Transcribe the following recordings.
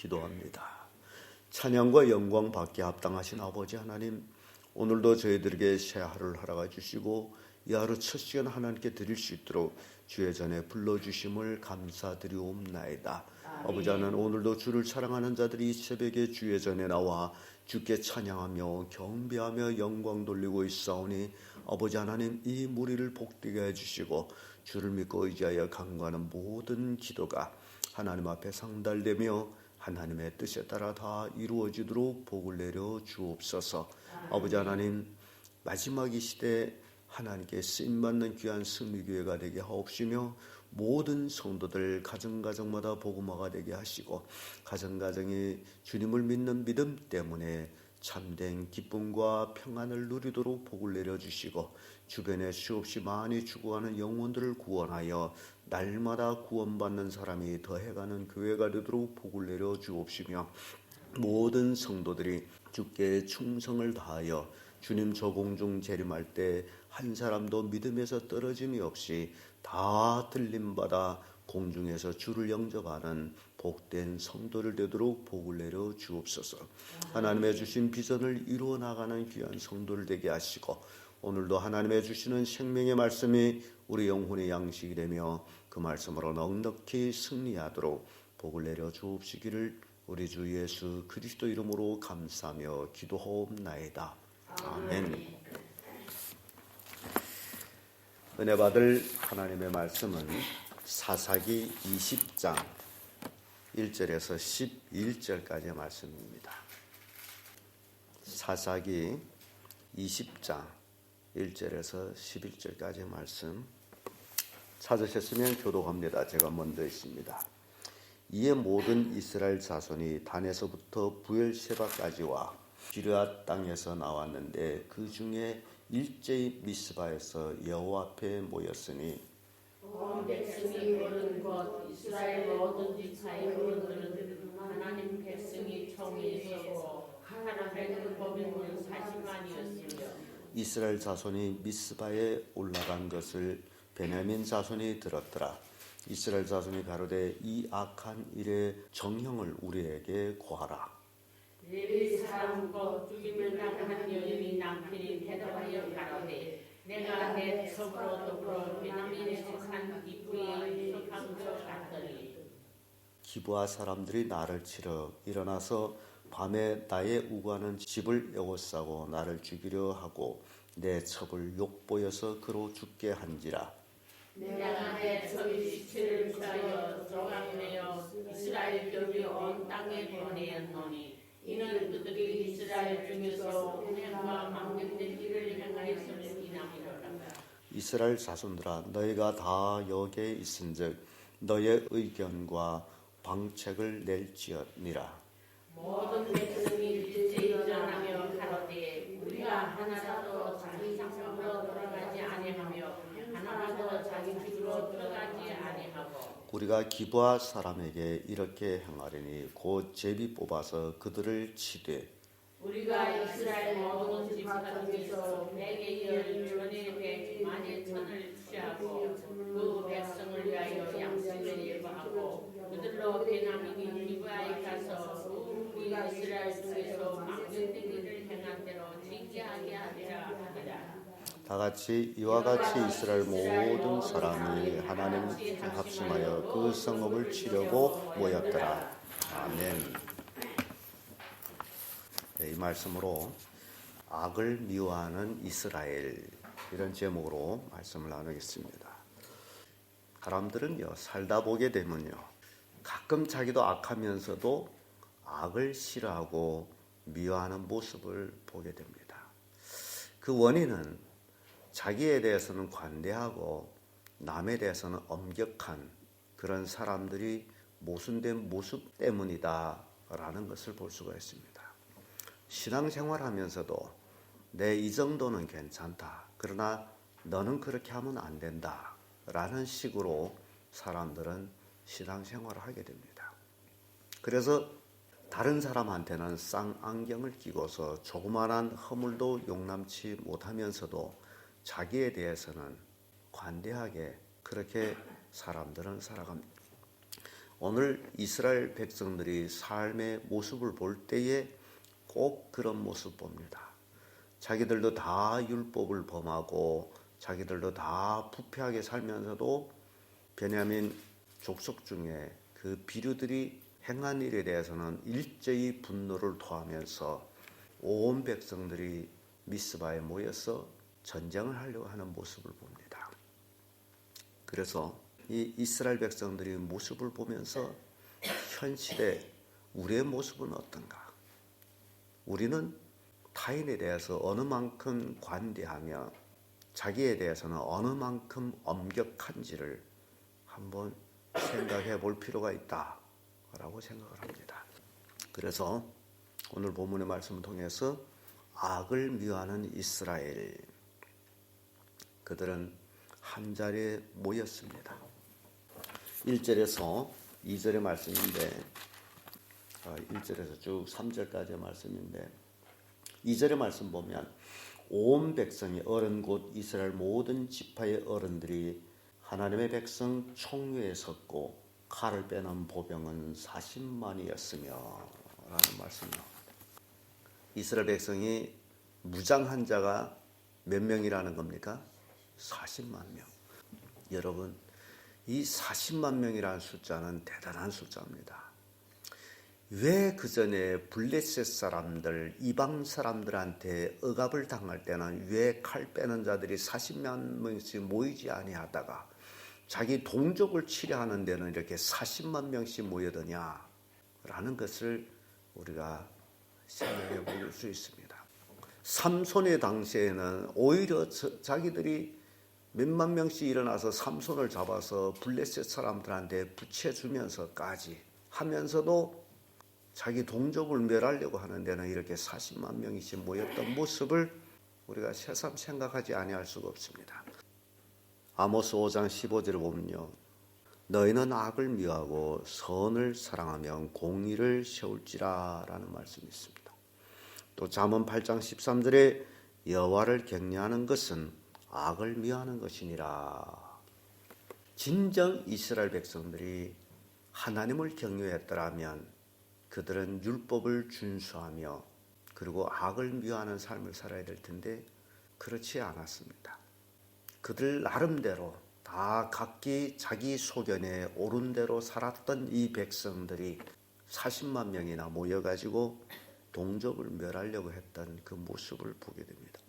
기도합니다. 찬양과 영광 받게 합당하신 아버지 하나님, 오늘도 저희들에게 새 하루를 허락해 주시고 이 하루 첫 시간 하나님께 드릴 수 있도록 주의 전에 불러주심을 감사드리옵나이다. 아버지 하나님, 오늘도 주를 사랑하는 자들이 이 새벽에 주의 전에 나와 주께 찬양하며 경배하며 영광 돌리고 있사오니 아버지 하나님, 이 무리를 복되게 해주시고 주를 믿고 의지하여 간구하는 모든 기도가 하나님 앞에 상달되며 하나님의 뜻에 따라 다 이루어지도록 복을 내려 주옵소서. 아버지 하나님, 마지막 이 시대에 하나님께 쓰임받는 귀한 승리교회가 되게 하옵시며 모든 성도들 가정가정마다 복음화가 되게 하시고 가정가정이 주님을 믿는 믿음 때문에 참된 기쁨과 평안을 누리도록 복을 내려주시고 주변에 수없이 많이 죽어가는 영혼들을 구원하여 날마다 구원받는 사람이 더해가는 교회가 되도록 복을 내려주옵시며 모든 성도들이 주께 충성을 다하여 주님 저공중 재림할 때 한 사람도 믿음에서 떨어짐이 없이 다 들림받아 공중에서 주를 영접하는 복된 성도를 되도록 복을 내려 주옵소서. 하나님의 주신 비전을 이루어 나가는 귀한 성도를 되게 하시고 오늘도 하나님의 주시는 생명의 말씀이 우리 영혼의 양식이 되며 그 말씀으로 넉넉히 승리하도록 복을 내려 주옵시기를 우리 주 예수 그리스도 이름으로 감사하며 기도하옵나이다. 아멘. 은혜 받을 하나님의 말씀은 사사기 20장 1절에서 11절까지의 말씀입니다. 사사기 20장 1절에서 11절까지의 말씀 찾으셨으면 교독합니다. 제가 먼저 있습니다. 이에 모든 이스라엘 자손이 단에서부터 부엘세바까지와 기르앗 땅에서 나왔는데 그 중에 일제히 미스바에서 여호와 앞에 모였으니 온 백성이 오른 것 이스라엘 모든 지파의 어른들은 하나님 백성이 총이 서고 하나님의 그 법인은 40만이었으며 이스라엘 자손이 미스바에 올라간 것을 베냐민 자손이 들었더라. 이스라엘 자손이 가로되 이 악한 일의 정형을 우리에게 고하라. 레위 사람 곧 죽이면 당한 여인이 남편이 대답하여 가로되 내가 내 첩으로 더불어 베냐민에 속한 이브에 속한 것 같더니 기브아 사람들이 나를 치러 일어나서 밤에 나의 우고하는 집을 에워싸고 나를 죽이려 하고 내 첩을 욕보여서 그로 죽게 한지라. 내가 내 첩의 시체를 취하여 조각내어 이스라엘 족이 온 땅에 보내었노니 이는 그들이 이스라엘 중에서 은혜와 망령된 일을 행하였음이니이다. 이스라엘 자손들아, 너희가 다 여기에 있은즉 너의 의견과 방책을 낼지어니라. 모든 백성이 일제히 일어나며 가로되 우리가 하나라도 자기 상상으로 돌아가지 아니하며 하나라도 자기 집으로 들어가지 아니하고 우리가 기브아 사람에게 이렇게 행하리니 곧 제비 뽑아서 그들을 치되 우리가 이스라엘 모든 지파 중에서 100의 전에 100만의 취하고 그 백성을 위하여 양식을 예고하고 그들로 베냐민이 기브아에 가서 우리 이스라엘 중에서 망령된 일을 행한 대로 징계하게 하리라 하니라. 다같이 이와 같이 이스라엘 모든 사람이 하나님께 합심하여 그 성읍을 치려고 모였더라. 아멘. 네, 이 말씀으로 악을 미워하는 이스라엘, 이런 제목으로 말씀을 나누겠습니다. 사람들은요, 살다 보게 되면요, 가끔 자기도 악하면서도 악을 싫어하고 미워하는 모습을 보게 됩니다. 그 원인은 자기에 대해서는 관대하고 남에 대해서는 엄격한 그런 사람들이 모순된 모습 때문이다라는 것을 볼 수가 있습니다. 신앙생활하면서도 내 이 정도는 괜찮다, 그러나 너는 그렇게 하면 안 된다라는 식으로 사람들은 신앙생활을 하게 됩니다. 그래서 다른 사람한테는 쌍안경을 끼고서 조그만한 허물도 용납치 못하면서도 자기에 대해서는 관대하게 그렇게 사람들은 살아갑니다. 오늘 이스라엘 백성들이 삶의 모습을 볼 때에 꼭 그런 모습 봅니다. 자기들도 다 율법을 범하고 자기들도 다 부패하게 살면서도 베냐민 족속 중에 그 비류들이 행한 일에 대해서는 일제히 분노를 토하면서 온 백성들이 미스바에 모여서 전쟁을 하려고 하는 모습을 봅니다. 그래서 이 이스라엘 백성들의 모습을 보면서 현실에 우리의 모습은 어떤가? 우리는 타인에 대해서 어느 만큼 관대하며 자기에 대해서는 어느 만큼 엄격한지를 한번 생각해 볼 필요가 있다라고 생각을 합니다. 그래서 오늘 본문의 말씀을 통해서 악을 미워하는 이스라엘, 그들은 한자리에 모였습니다. 1절에서 2절의 말씀인데 1절에서 쭉 3절까지의 말씀인데 2절의 말씀 보면 온 백성이 어른 곧 이스라엘 모든 지파의 어른들이 하나님의 백성 총회에 섰고 칼을 빼는 보병은 40만이었으며 라는 말씀이요. 이스라엘 백성이 무장한 자가 몇 명이라는 겁니까? 40만 명. 여러분, 이 40만 명이라는 숫자는 대단한 숫자입니다. 왜 그 전에 블레셋 사람들, 이방 사람들한테 억압을 당할 때는 왜 칼 빼는 자들이 40만 명씩 모이지 아니하다가 자기 동족을 치려하는 데는 이렇게 40만 명씩 모여드냐라는 것을 우리가 생각해 볼 수 있습니다. 삼손의 당시에는 오히려 자기들이 몇만 명씩 일어나서 삼손을 잡아서 블레셋 사람들한테 붙여주면서까지 하면서도 자기 동족을 멸하려고 하는 데는 이렇게 40만 명이씩 모였던 모습을 우리가 새삼 생각하지 아니할 수가 없습니다. 아모스 5장 15절을 보면요. 너희는 악을 미워하고 선을 사랑하며 공의를 세울지라 라는 말씀이 있습니다. 또 잠언 8장 13절에 여호와를 경외하는 것은 악을 미워하는 것이니라. 진정 이스라엘 백성들이 하나님을 경외했더라면 그들은 율법을 준수하며 그리고 악을 미워하는 삶을 살아야 될 텐데 그렇지 않았습니다. 그들 나름대로 다 각기 자기 소견에 옳은 대로 살았던 이 백성들이 40만 명이나 모여가지고 동족을 멸하려고 했던 그 모습을 보게 됩니다.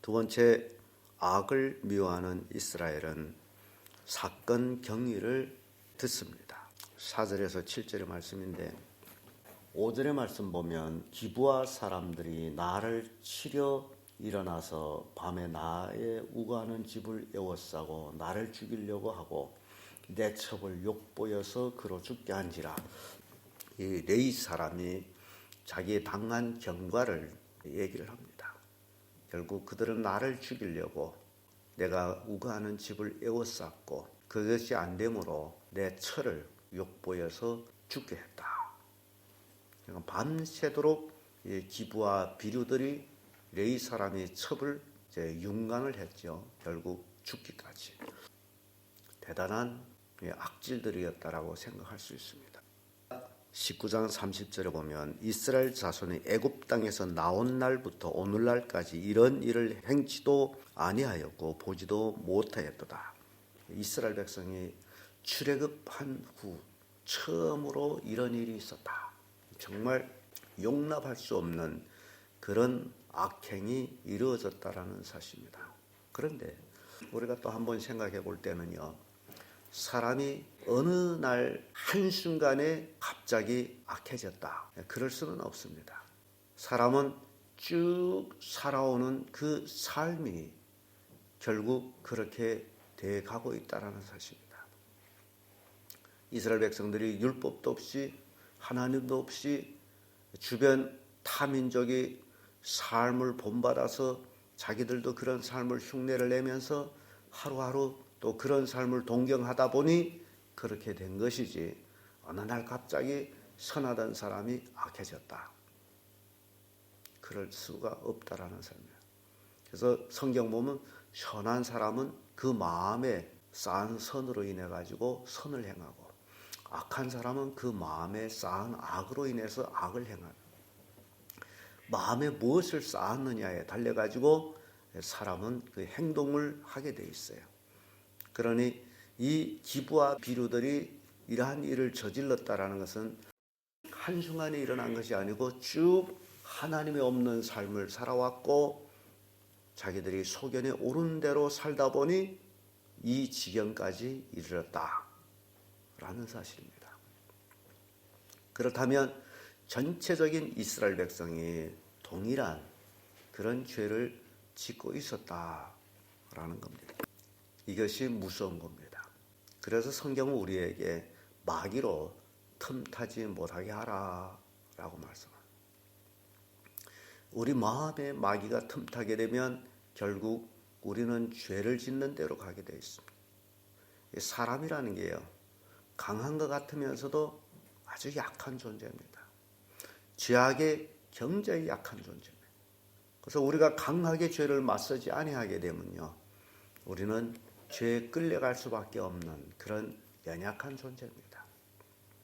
두 번째, 악을 미워하는 이스라엘은 사건 경위를 듣습니다. 4절에서 7절의 말씀인데 5절의 말씀 보면 기브아 사람들이 나를 치려 일어나서 밤에 나의 우거하는 집을 에워싸고 나를 죽이려고 하고 내 첩을 욕보여서 그로 죽게 한지라. 이 레위 사람이 자기의 당한 경과를 얘기를 합니다. 결국 그들은 나를 죽이려고 내가 우거하는 집을 에워쌌고 그것이 안 되므로 내 철을 욕보여서 죽게 했다. 밤새도록 기브와 비류들이 레위 사람의 첩을 융간을 했죠. 결국 죽기까지. 대단한 악질들이었다라고 생각할 수 있습니다. 19장 30절에 보면 이스라엘 자손이 애굽 땅에서 나온 날부터 오늘날까지 이런 일을 행치도 아니하였고 보지도 못하였도다. 이스라엘 백성이 출애굽한 후 처음으로 이런 일이 있었다. 정말 용납할 수 없는 그런 악행이 이루어졌다라는 사실입니다. 그런데 우리가 또 한번 생각해 볼 때는요. 사람이 어느 날 한순간에 갑자기 악해졌다. 그럴 수는 없습니다. 사람은 쭉 살아오는 그 삶이 결국 그렇게 돼 가고 있다라는 사실입니다. 이스라엘 백성들이 율법도 없이 하나님도 없이 주변 타민족이 삶을 본받아서 자기들도 그런 삶을 흉내를 내면서 하루하루 또 그런 삶을 동경하다 보니 그렇게 된 것이지 어느 날 갑자기 선하던 사람이 악해졌다. 그럴 수가 없다라는 삶이에요. 그래서 성경 보면 선한 사람은 그 마음에 쌓은 선으로 인해 가지고 선을 행하고 악한 사람은 그 마음에 쌓은 악으로 인해서 악을 행하는, 마음에 무엇을 쌓았느냐에 달려가지고 사람은 그 행동을 하게 돼 있어요. 그러니 이 기부와 비류들이 이러한 일을 저질렀다라는 것은 한순간에 일어난 것이 아니고 쭉 하나님이 없는 삶을 살아왔고 자기들이 소견에 오른 대로 살다 보니 이 지경까지 이르렀다라는 사실입니다. 그렇다면 전체적인 이스라엘 백성이 동일한 그런 죄를 짓고 있었다라는 겁니다. 이것이 무서운 겁니다. 그래서 성경은 우리에게 마귀로 틈타지 못하게 하라라고 말씀합니다. 우리 마음에 마귀가 틈타게 되면 결국 우리는 죄를 짓는 대로 가게 되어 있습니다. 사람이라는 게요, 강한 것 같으면서도 아주 약한 존재입니다. 죄악에 굉장히 약한 존재입니다. 그래서 우리가 강하게 죄를 맞서지 아니하게 되면요, 우리는 죄에 끌려갈 수밖에 없는 그런 연약한 존재입니다.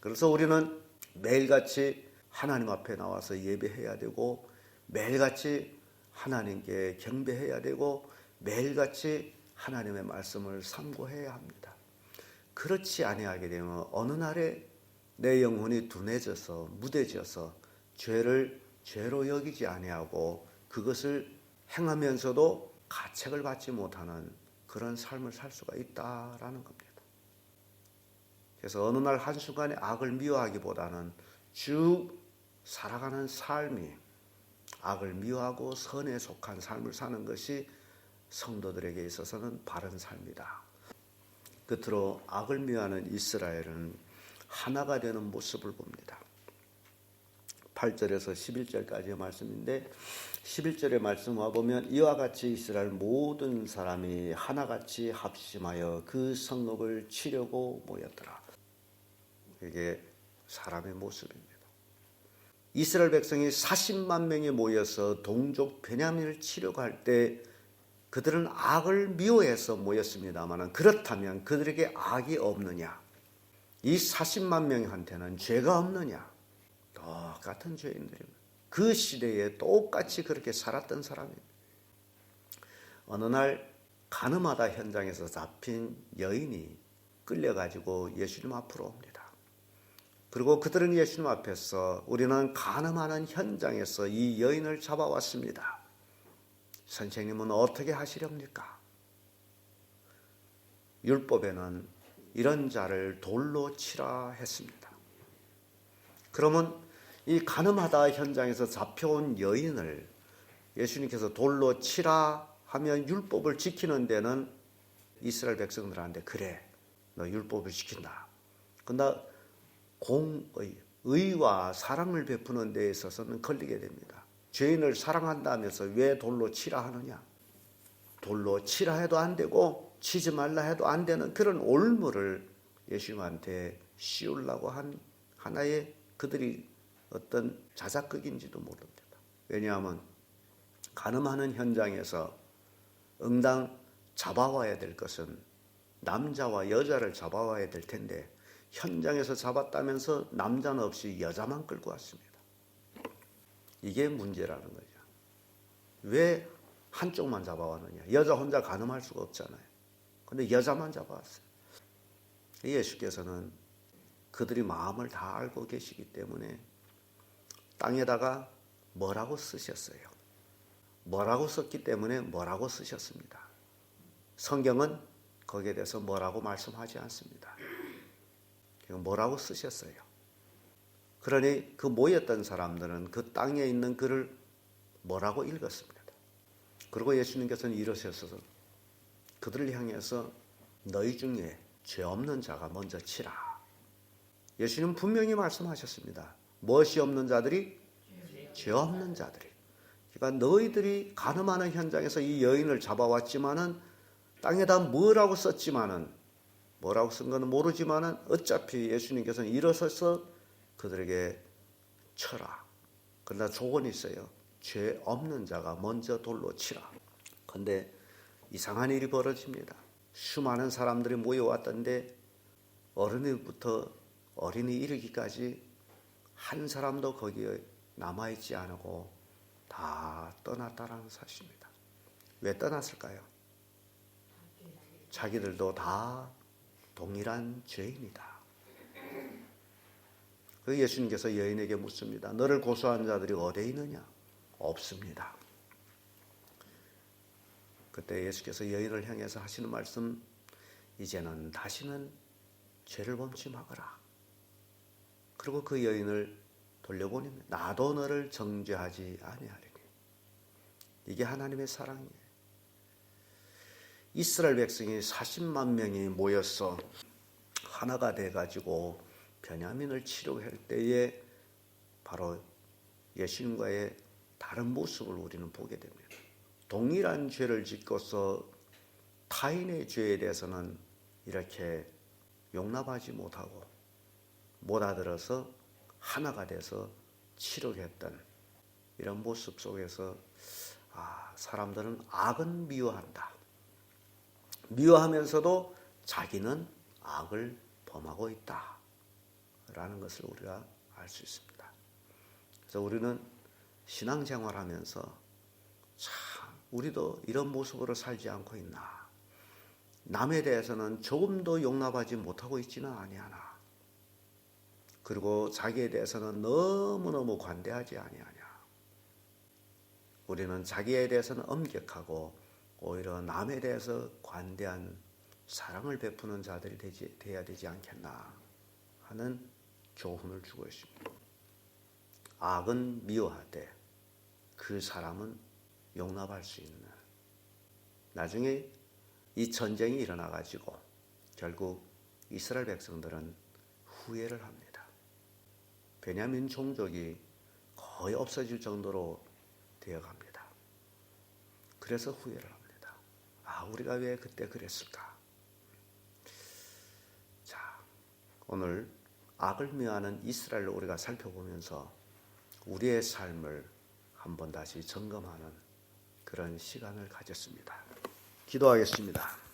그래서 우리는 매일같이 하나님 앞에 나와서 예배해야 되고, 매일같이 하나님께 경배해야 되고, 매일같이 하나님의 말씀을 삼고해야 합니다. 그렇지 아니하게 되면 어느 날에 내 영혼이 둔해져서 무뎌져서 죄를 죄로 여기지 아니하고 그것을 행하면서도 가책을 받지 못하는 그런 삶을 살 수가 있다라는 겁니다. 그래서 어느 날 한순간에 악을 미워하기보다는 쭉 살아가는 삶이 악을 미워하고 선에 속한 삶을 사는 것이 성도들에게 있어서는 바른 삶이다. 끝으로 악을 미워하는 이스라엘은 하나가 되는 모습을 봅니다. 8절에서 11절까지의 말씀인데 11절의 말씀을 보면 이와 같이 이스라엘 모든 사람이 하나같이 합심하여 그 성읍을 치려고 모였더라. 이게 사람의 모습입니다. 이스라엘 백성이 40만 명이 모여서 동족 베냐민을 치려고 할 때 그들은 악을 미워해서 모였습니다만 그렇다면 그들에게 악이 없느냐? 이 40만 명한테는 죄가 없느냐? 똑같은 죄인들입니다. 그 시대에 똑같이 그렇게 살았던 사람입니다. 어느 날 가늠하다 현장에서 잡힌 여인이 끌려가지고 예수님 앞으로 옵니다. 그리고 그들은 예수님 앞에서 우리는 가늠하는 현장에서 이 여인을 잡아왔습니다. 선생님은 어떻게 하시렵니까? 율법에는 이런 자를 돌로 치라 했습니다. 그러면 이 가늠하다 현장에서 잡혀온 여인을 예수님께서 돌로 치라 하면 율법을 지키는 데는 이스라엘 백성들한테 그래, 너 율법을 지킨다. 그러나 의와 사랑을 베푸는 데 있어서는 걸리게 됩니다. 죄인을 사랑한다면서 왜 돌로 치라 하느냐? 돌로 치라 해도 안 되고 치지 말라 해도 안 되는 그런 올무를 예수님한테 씌우려고 한 하나의 그들이 어떤 자작극인지도 모릅니다. 왜냐하면 가늠하는 현장에서 응당 잡아와야 될 것은 남자와 여자를 잡아와야 될 텐데 현장에서 잡았다면서 남자는 없이 여자만 끌고 왔습니다. 이게 문제라는 거죠. 왜 한쪽만 잡아왔느냐? 여자 혼자 가늠할 수가 없잖아요. 그런데 여자만 잡아왔어요. 예수께서는 그들이 마음을 다 알고 계시기 때문에 땅에다가 뭐라고 쓰셨어요? 뭐라고 썼기 때문에 뭐라고 쓰셨습니다. 성경은 거기에 대해서 뭐라고 말씀하지 않습니다. 뭐라고 쓰셨어요? 그러니 그 모였던 사람들은 그 땅에 있는 글을 뭐라고 읽었습니다. 그리고 예수님께서는 이러셔서 그들을 향해서 너희 중에 죄 없는 자가 먼저 치라. 예수님은 분명히 말씀하셨습니다. 무엇이 없는 자들이? 죄 없는 자들이. 그러니까 너희들이 가늠하는 현장에서 이 여인을 잡아왔지만은 땅에다 뭐라고 썼지만은 뭐라고 쓴 거는 모르지만은 어차피 예수님께서는 일어서서 그들에게 쳐라. 그러나 조건이 있어요. 죄 없는 자가 먼저 돌로 치라. 그런데 이상한 일이 벌어집니다. 수많은 사람들이 모여왔던데 어린이 이르기까지 한 사람도 거기에 남아있지 않고 다 떠났다라는 사실입니다. 왜 떠났을까요? 자기들도 다 동일한 죄인이다. 그 예수님께서 여인에게 묻습니다. 너를 고소한 자들이 어디에 있느냐? 없습니다. 그때 예수께서 여인을 향해서 하시는 말씀, 이제는 다시는 죄를 범치 말아라. 그리고 그 여인을 돌려보니 나도 너를 정죄하지 아니하리니. 이게 하나님의 사랑이에요. 이스라엘 백성이 40만 명이 모여서 하나가 돼가지고 베냐민을 치료할 때에 바로 예수님과의 다른 모습을 우리는 보게 됩니다. 동일한 죄를 짓고서 타인의 죄에 대해서는 이렇게 용납하지 못하고 못 알아들어서 하나가 돼서 치료했던 이런 모습 속에서 사람들은 악은 미워한다. 미워하면서도 자기는 악을 범하고 있다 라는 것을 우리가 알 수 있습니다. 그래서 우리는 신앙생활하면서 참 우리도 이런 모습으로 살지 않고 있나, 남에 대해서는 조금도 용납하지 못하고 있지는 아니하나, 그리고 자기에 대해서는 너무너무 관대하지 아니하냐. 우리는 자기에 대해서는 엄격하고 오히려 남에 대해서 관대한 사랑을 베푸는 자들이 되어야 되지 않겠나 하는 교훈을 주고 있습니다. 악은 미워하되 그 사람은 용납할 수 있는. 나중에 이 전쟁이 일어나가지고 결국 이스라엘 백성들은 후회를 합니다. 베냐민 종족이 거의 없어질 정도로 되어갑니다. 그래서 후회를 합니다. 우리가 왜 그때 그랬을까? 자, 오늘 악을 미워하는 이스라엘을 우리가 살펴보면서 우리의 삶을 한번 다시 점검하는 그런 시간을 가졌습니다. 기도하겠습니다.